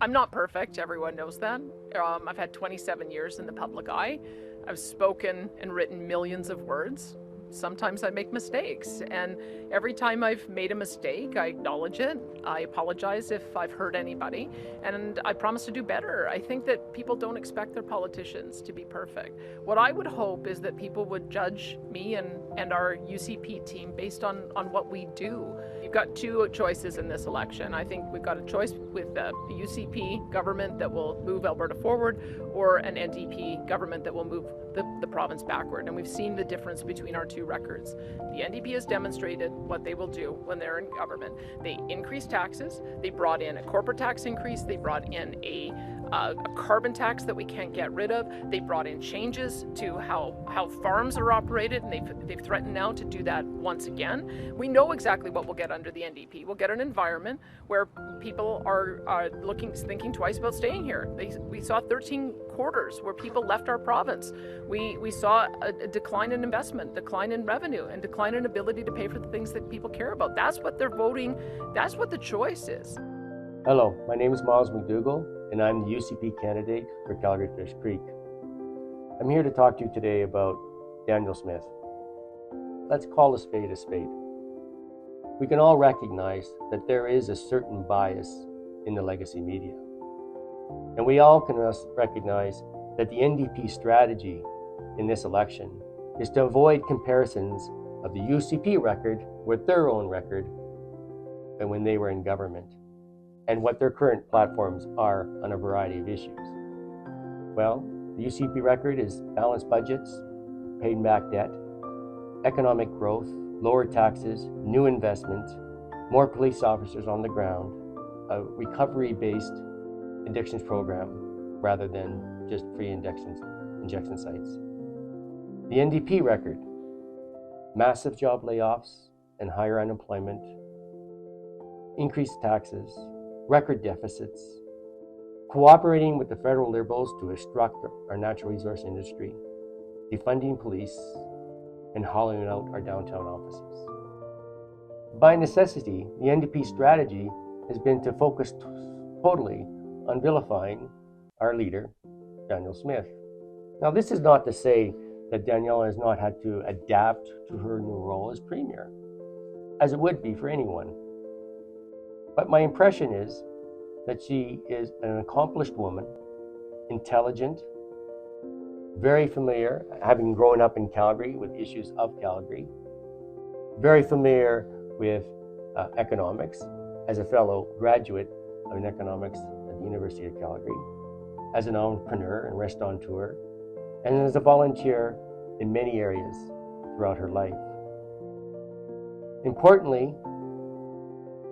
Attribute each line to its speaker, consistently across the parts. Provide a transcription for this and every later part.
Speaker 1: I'm not perfect, everyone knows that. I've had 27 years in the public eye. I've spoken and written millions of words. Sometimes I make mistakes, and every time I've made a mistake, I acknowledge it. I apologize if I've hurt anybody, and I promise to do better. I think that people don't expect their politicians to be perfect. What I would hope is that people would judge me and our UCP team based on what we do. You've got two choices in this election. I think we've got a choice with a UCP government that will move Alberta forward, or an NDP government that will move the province backward. And we've seen the difference between our two records. The NDP has demonstrated what they will do when they're in government. They increased taxes. They brought in a corporate tax increase. They brought in a carbon tax that we can't get rid of. They brought in changes to how farms are operated, and they've threatened now to do that once again. We know exactly what we'll get under the NDP. We'll get an environment where people are thinking twice about staying here. We saw 13 quarters where people left our province. We saw a decline in investment, decline in revenue, and decline in ability to pay for the things that people care about. That's what they're voting. That's what the choice is.
Speaker 2: Hello, my name is Myles and I'm the UCP candidate for Calgary Fish Creek. I'm here to talk to you today about Danielle Smith. Let's call a spade a spade. We can all recognize that there is a certain bias in the legacy media. And we all can recognize that the NDP strategy in this election is to avoid comparisons of the UCP record with their own record and when they were in government, and what their current platforms are on a variety of issues. Well, the UCP record is balanced budgets, paid back debt, economic growth, lower taxes, new investment, more police officers on the ground, a recovery-based addictions program rather than just free injection sites. The NDP record, massive job layoffs and higher unemployment, increased taxes, record deficits, cooperating with the federal Liberals to obstruct our natural resource industry, defunding police, and hollowing out our downtown offices. By necessity, the NDP strategy has been to focus totally on vilifying our leader, Danielle Smith. Now, this is not to say that Danielle has not had to adapt to her new role as Premier, as it would be for anyone. But my impression is that she is an accomplished woman, intelligent, very familiar, having grown up in Calgary with issues of Calgary, very familiar with economics as a fellow graduate of economics at the University of Calgary, as an entrepreneur and restaurateur, and as a volunteer in many areas throughout her life. Importantly,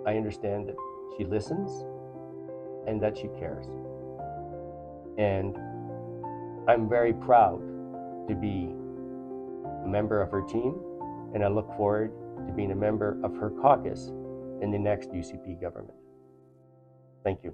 Speaker 2: I understand that she listens and that she cares. And I'm very proud to be a member of her team, and I look forward to being a member of her caucus in the next UCP government. Thank you.